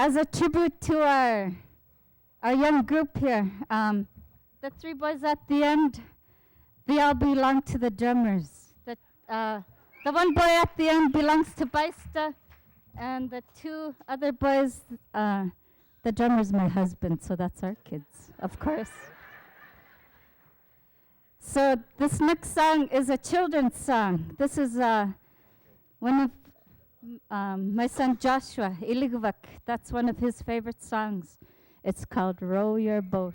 as a tribute to our young group here, the three boys at the end, they all belong to the drummers. The one boy at the end belongs to Baista, and the two other boys, the drummer's my husband, so that's our kids, of course. So this next song is a children's song. This is one of my son Joshua, Iligvak. That's one of his favorite songs. It's called Row Your Boat.